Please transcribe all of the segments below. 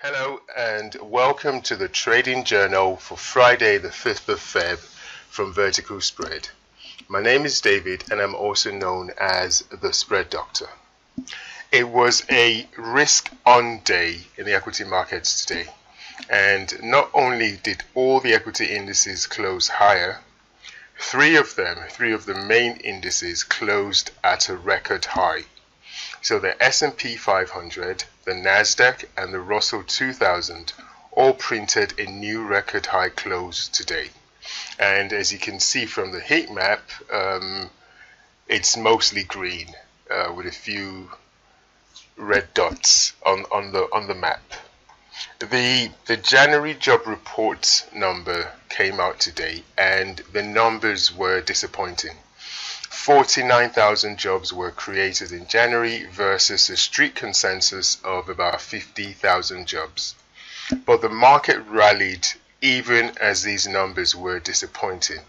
Hello and welcome to the Trading Journal for Friday the 5th of Feb from Vertical Spread. My name is David and I'm also known as the Spread Doctor. It was a risk-on day in the equity markets today, and not only did all the equity indices close higher, three of the main indices closed at a record high. So the S&P 500, the Nasdaq and the Russell 2000 all printed a new record high close today. And as you can see from the heat map, it's mostly green with a few red dots on the map. The January job report number came out today and the numbers were disappointing. 49,000 jobs were created in January versus a street consensus of about 50,000 jobs. But the market rallied even as these numbers were disappointing.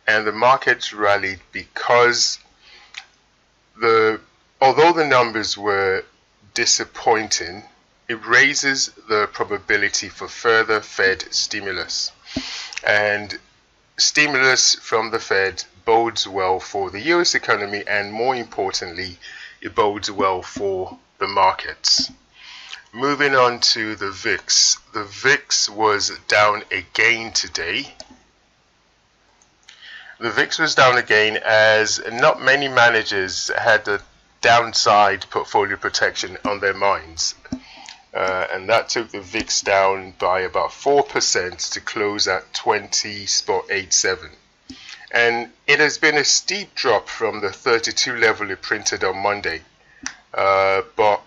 And the market rallied because although the numbers were disappointing, it raises the probability for further Fed stimulus. And stimulus from the Fed bodes well for the US economy, and more importantly, it bodes well for the markets. Moving on to the VIX. The VIX was down again today. The VIX was down again as not many managers had the downside portfolio protection on their minds. And that took the VIX down by about 4% to close at 20.87. And it has been a steep drop from the 32 level it printed on Monday. But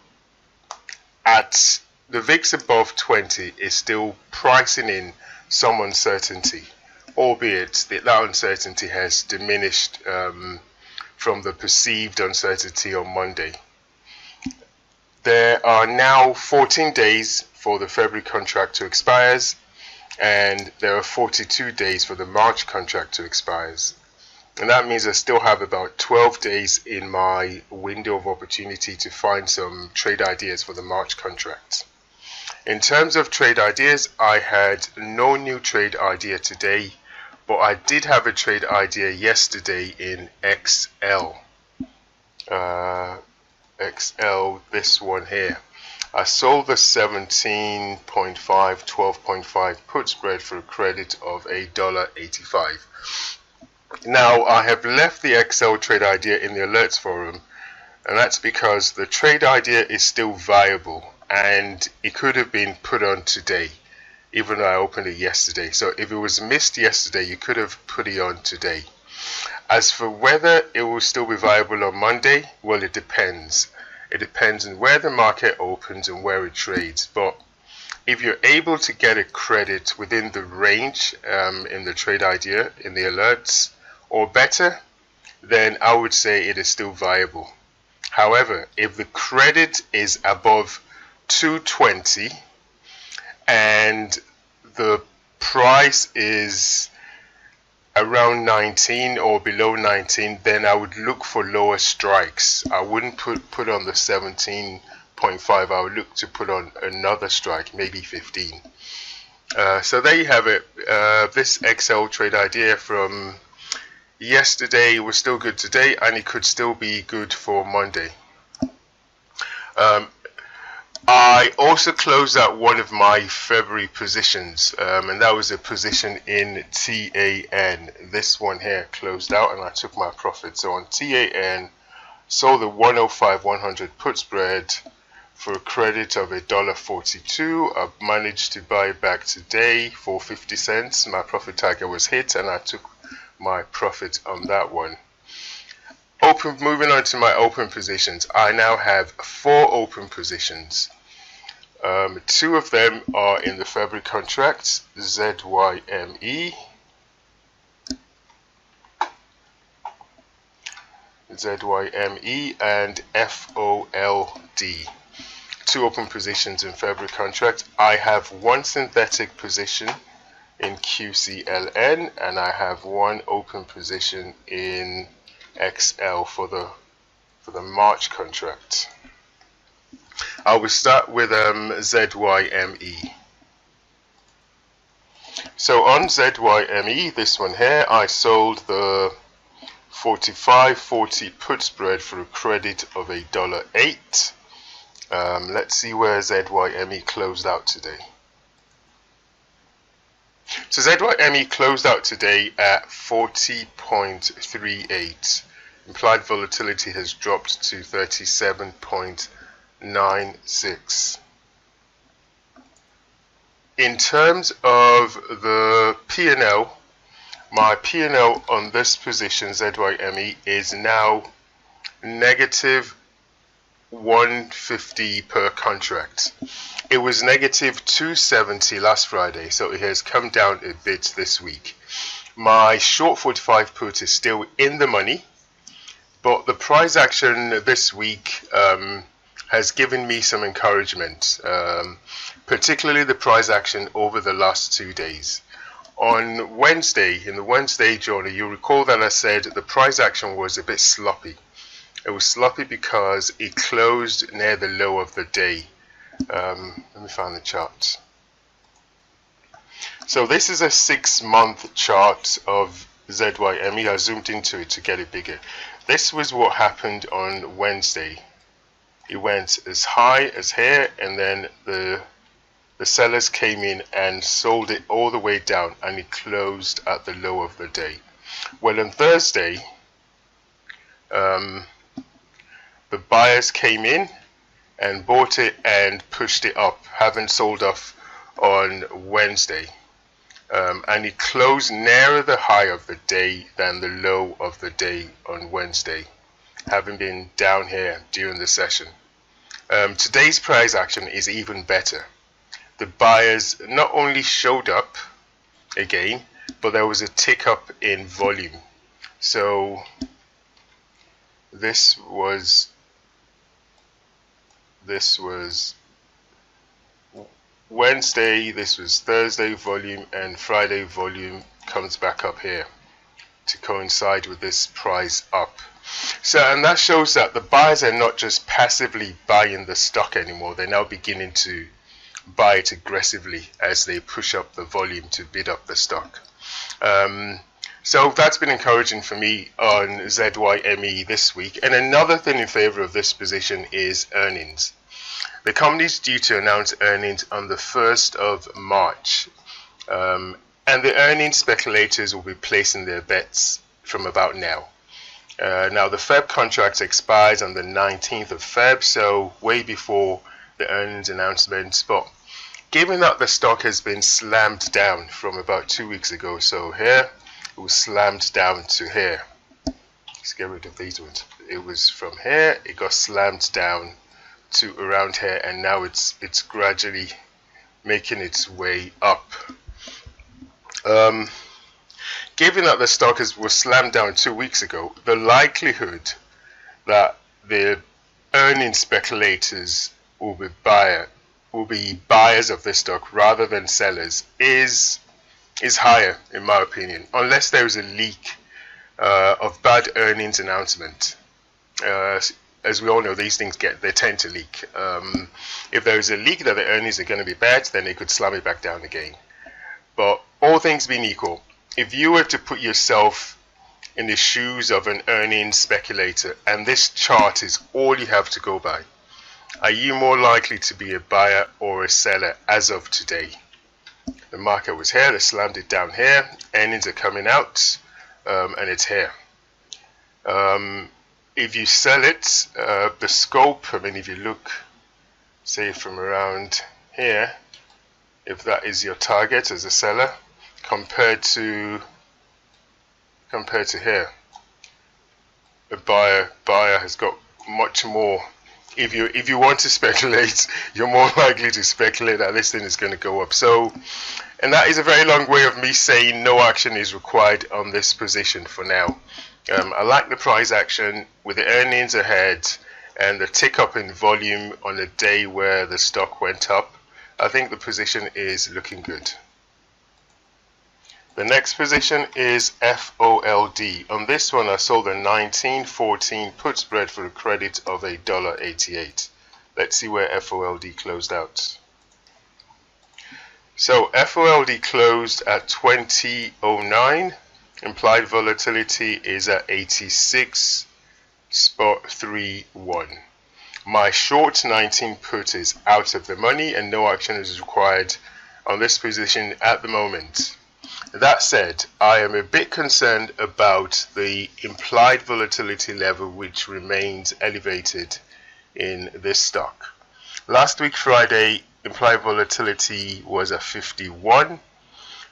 at the VIX above 20 is still pricing in some uncertainty, albeit that uncertainty has diminished from the perceived uncertainty on Monday. There are now 14 days for the February contract to expire, and there are 42 days for the March contract to expire. And that means I still have about 12 days in my window of opportunity to find some trade ideas for the March contract. In terms of trade ideas, I had no new trade idea today, but I did have a trade idea yesterday in XL. XL, this one here. I sold the 17.5, 12.5 put spread for a credit of $1.85. Now I have left the XL trade idea in the alerts forum, and that's because the trade idea is still viable and it could have been put on today, even though I opened it yesterday. So if it was missed yesterday, you could have put it on today. As for whether it will still be viable on Monday, well, it depends. It depends on where the market opens and where it trades. But if you're able to get a credit within the range in the trade idea, in the alerts, or better, then I would say it is still viable. However, if the credit is above 220 and the price is around 19 or below 19, then I would look for lower strikes. I wouldn't put on the 17.5. I would look to put on another strike, maybe 15. So there you have it. This XL trade idea from yesterday was still good today, and it could still be good for Monday. I also closed out one of my February positions, and that was a position in TAN. This one here closed out and I took my profit. So on TAN, sold the 105-100 put spread for a credit of $1.42. I've managed to buy it back today for 50 cents. My profit target was hit and I took my profit on that one. Moving on to my open positions, I now have 4 open positions. 2 of them are in the February contracts, ZYME, and FOLD. 2 open positions in February contract. I have 1 synthetic position in QCLN, and I have 1 open position in XL for the March contract. I will start with ZYME. So on ZYME, this one here, I sold the 45.40 put spread for a credit of $1.08. Let's see where ZYME closed out today. So ZYME closed out today at 40.38. Implied volatility has dropped to 37.96. In terms of the P&L, my P&L on this position, ZYME, is now negative 150 per contract. It was negative 270 last Friday, so it has come down a bit this week. My short 45 put is still in the money, but the price action this week has given me some encouragement, particularly the price action over the last 2 days. On Wednesday, in the Wednesday journal, you recall that I said the price action was a bit sloppy. It was sloppy because it closed near the low of the day. Let me find the chart. So this is a 6-month chart of ZYME. I zoomed into it to get it bigger. This was what happened on Wednesday. It went as high as here, and then the sellers came in and sold it all the way down, and it closed at the low of the day. Well, on Thursday, the buyers came in and bought it and pushed it up, having sold off on Wednesday, and it closed nearer the high of the day than the low of the day on Wednesday, having been down here during the session. Today's price action is even better. The buyers not only showed up again, but there was a tick up in volume. So this was Wednesday, this was Thursday volume, and Friday volume comes back up here to coincide with this price up. So, and that shows that the buyers are not just passively buying the stock anymore, they're now beginning to buy it aggressively as they push up the volume to bid up the stock. So that's been encouraging for me on ZYME this week. And another thing in favor of this position is earnings. The company is due to announce earnings on the 1st of March. And the earnings speculators will be placing their bets from about now. Now the Feb contract expires on the 19th of Feb, so way before the earnings announcement. But given that the stock has been slammed down from about 2 weeks ago, so here it was slammed down to here. Let's get rid of these ones. It was from here, it got slammed down to around here, and now it's gradually making its way up. Given that the stock was slammed down 2 weeks ago, the likelihood that the earnings speculators will be buyers of this stock rather than sellers is higher, in my opinion, unless there is a leak of bad earnings announcement. As we all know, these things they tend to leak. If there is a leak that the earnings are going to be bad, then they could slam it back down again. But all things being equal, if you were to put yourself in the shoes of an earnings speculator, and this chart is all you have to go by, are you more likely to be a buyer or a seller as of today? The market was here, they slammed it down here, earnings are coming out, and it's here. If you sell it, the scope, I mean, if you look, say from around here, if that is your target as a seller, compared to here, a buyer has got much more. If you want to speculate, you're more likely to speculate that this thing is going to go up. So, and that is a very long way of me saying no action is required on this position for now. I like the price action with the earnings ahead and the tick up in volume on a day where the stock went up. I think the position is looking good. The next position is FOLD. On this one, I sold a 19.14 put spread for a credit of $1.88. Let's see where FOLD closed out. So FOLD closed at 2009. Implied volatility is at 86.31. My short 19 put is out of the money and no action is required on this position at the moment. That said, I am a bit concerned about the implied volatility level, which remains elevated in this stock. Last week Friday, implied volatility was at 51.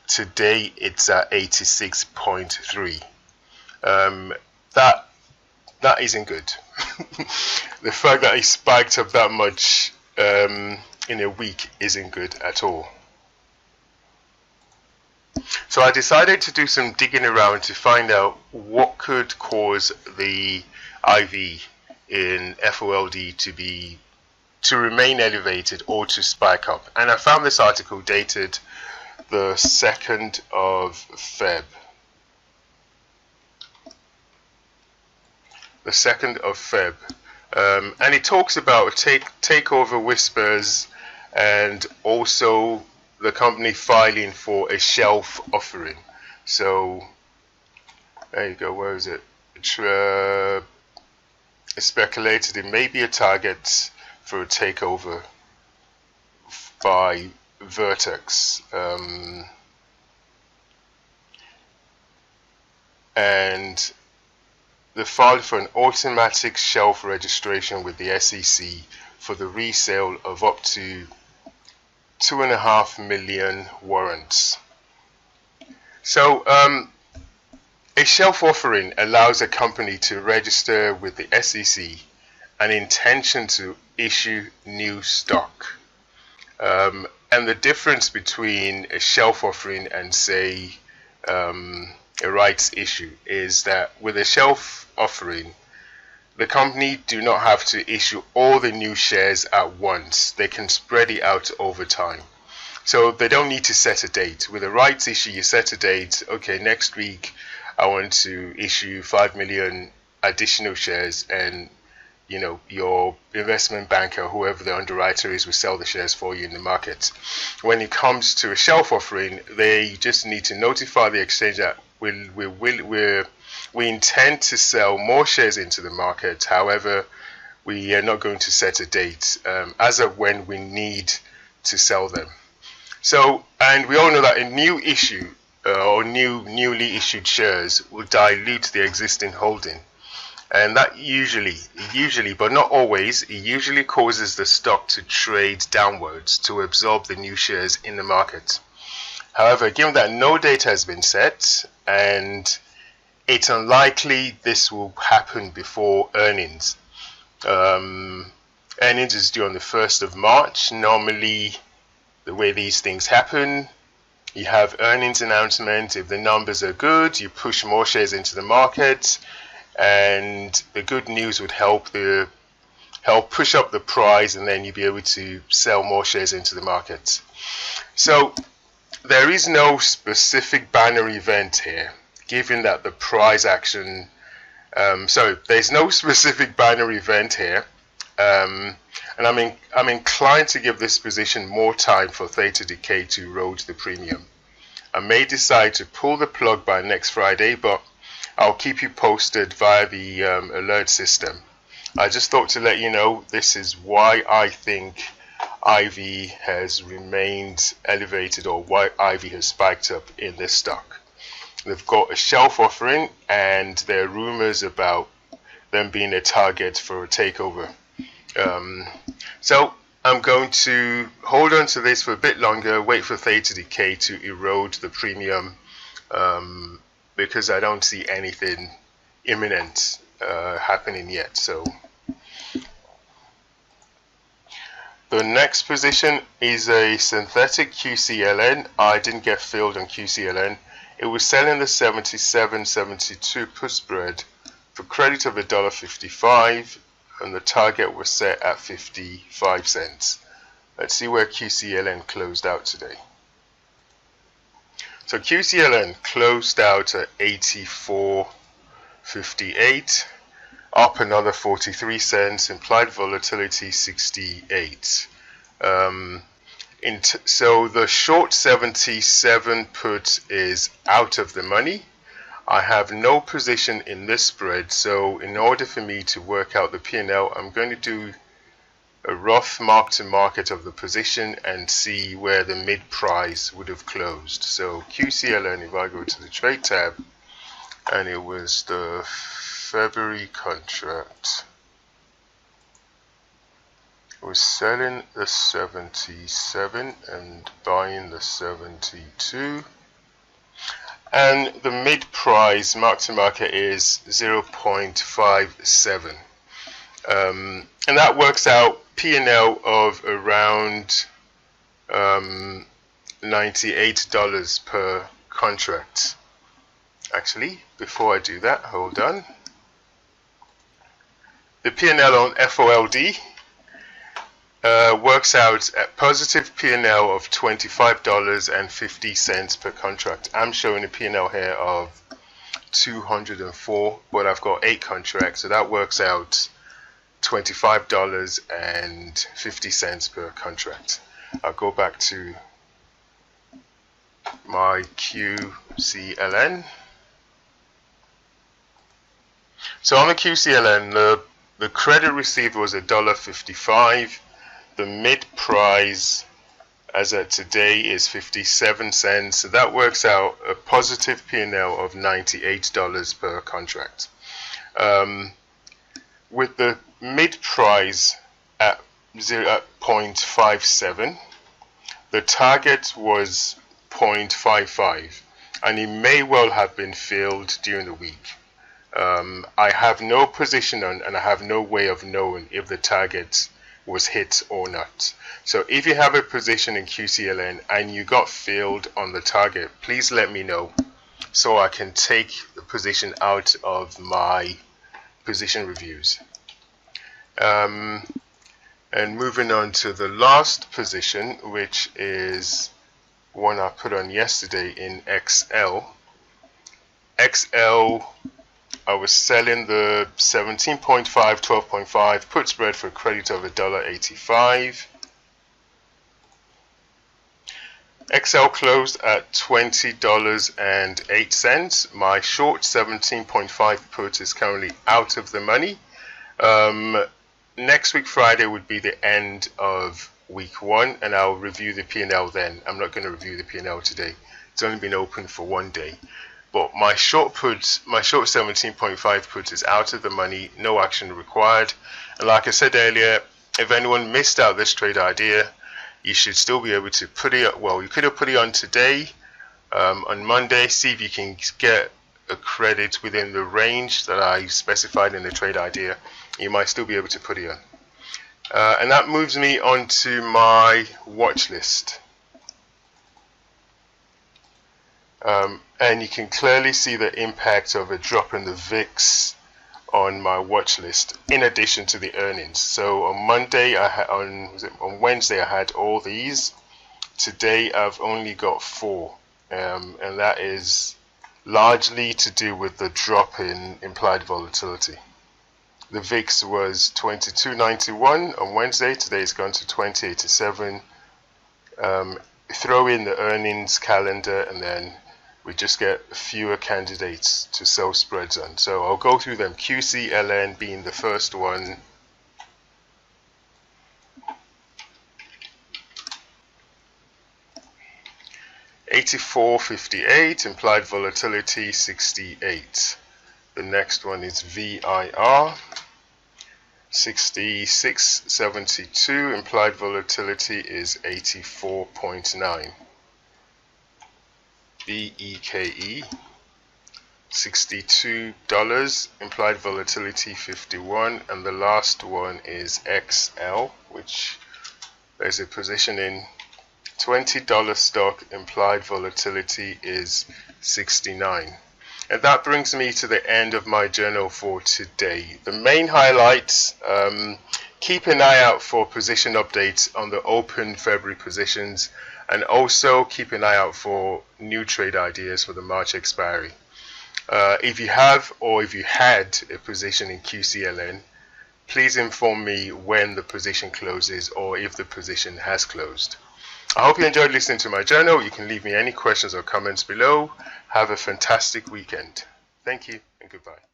Today it's at 86.3. That isn't good. The fact that it spiked up that much in a week isn't good at all. So I decided to do some digging around to find out what could cause the IV in FOLD to remain elevated or to spike up. And I found this article dated the 2nd of Feb. The 2nd of Feb. And it talks about takeover whispers and also the company filing for a shelf offering. So there you go. Where is it? It's speculated it may be a target for a takeover by Vertex. And they filed for an automatic shelf registration with the SEC for the resale of up to 2.5 million warrants. So a shelf offering allows a company to register with the SEC an intention to issue new stock. And the difference between a shelf offering and, say, a rights issue is that with a shelf offering, the company do not have to issue all the new shares at once. They can spread it out over time. So they don't need to set a date. With a rights issue, you set a date. Okay, next week I want to issue 5 million additional shares, and you know, your investment banker, whoever the underwriter is, will sell the shares for you in the market. When it comes to a shelf offering, they just need to notify the exchange that we intend to sell more shares into the market. However, we are not going to set a date as of when we need to sell them. So, and we all know that a new issue or newly issued shares will dilute the existing holding. And that usually, but not always, it usually causes the stock to trade downwards to absorb the new shares in the market. However, given that no date has been set, and it's unlikely this will happen before earnings. Earnings is due on the 1st of March. Normally, the way these things happen, you have earnings announcement. If the numbers are good, you push more shares into the market, and the good news would help push up the price, and then you'll be able to sell more shares into the market. So there is no specific banner event here, given that the price action, there's no specific banner event here, and I'm inclined to give this position more time for theta decay to erode the premium. I may decide to pull the plug by next Friday, but I'll keep you posted via the alert system. I just thought to let you know this is why I think IV has remained elevated, or why IV has spiked up in this stock. They've got a shelf offering, and there are rumors about them being a target for a takeover. So I'm going to hold on to this for a bit longer, wait for theta decay to erode the premium, because I don't see anything imminent happening yet. So the next position is a synthetic QCLN. I didn't get filled on QCLN. It was selling the 77.72 put spread for credit of $1.55, and the target was set at 55 cents. Let's see where QCLN closed out today. So QCLN closed out at 84.58. up another 43 cents, implied volatility 68. So the short 77 put is out of the money. I have no position in this spread, so in order for me to work out the P&L, I'm going to do a rough mark to market of the position and see where the mid price would have closed. So QCLN, if I go to the trade tab, and it was the February contract, it was selling the 77 and buying the 72. And the mid price mark to market is 0.57. And that works out P&L of around $98 per contract. Actually, before I do that, hold on. The P&L on FOLD works out at positive P&L of $25.50 per contract. I'm showing a P&L here of 204, but I've got 8 contracts, so that works out $25.50 per contract. I'll go back to my QCLN. So on the QCLN, the credit received was $1.55. The mid price as at today is 57 cents. So that works out a positive P&L of $98 per contract. With the mid price at 0.57, the target was 0.55, and it may well have been filled during the week. I have no position on, and I have no way of knowing if the target was hit or not. So if you have a position in QCLN and you got filled on the target, please let me know so I can take the position out of my position reviews. And moving on to the last position, which is one I put on yesterday in XL. XL, I was selling the 17.5, 12.5 put spread for a credit of $1.85. XL closed at $20.08. My short 17.5 put is currently out of the money. Next week Friday would be the end of week 1, and I'll review the P&L then. I'm not going to review the P&L today. It's only been open for 1 day. But my short 17.5 put is out of the money, no action required. And like I said earlier, if anyone missed out this trade idea, you should still be able to put it, well, you could have put it on today, on Monday, see if you can get a credit within the range that I specified in the trade idea. You might still be able to put it on. And that moves me on to my watch list. And you can clearly see the impact of a drop in the VIX on my watch list, in addition to the earnings. So on Monday, on Wednesday, I had all these. Today, I've only got 4, and that is largely to do with the drop in implied volatility. The VIX was 22.91 on Wednesday. Today it's gone to 20.87. Throw in the earnings calendar, and then we just get fewer candidates to sell spreads on. So I'll go through them. QCLN being the first one. $84.58, implied volatility 68. The next one is VIR, 66.72, implied volatility is 84.9. BEKE, $62, implied volatility 51, and the last one is XL, which there's a position in. $20 stock, implied volatility is 69. And that brings me to the end of my journal for today. The main highlights, keep an eye out for position updates on the open February positions, and also keep an eye out for new trade ideas for the March expiry. If you have or if you had a position in QCLN, please inform me when the position closes or if the position has closed. I hope you enjoyed listening to my journal. You can leave me any questions or comments below. Have a fantastic weekend. Thank you and goodbye.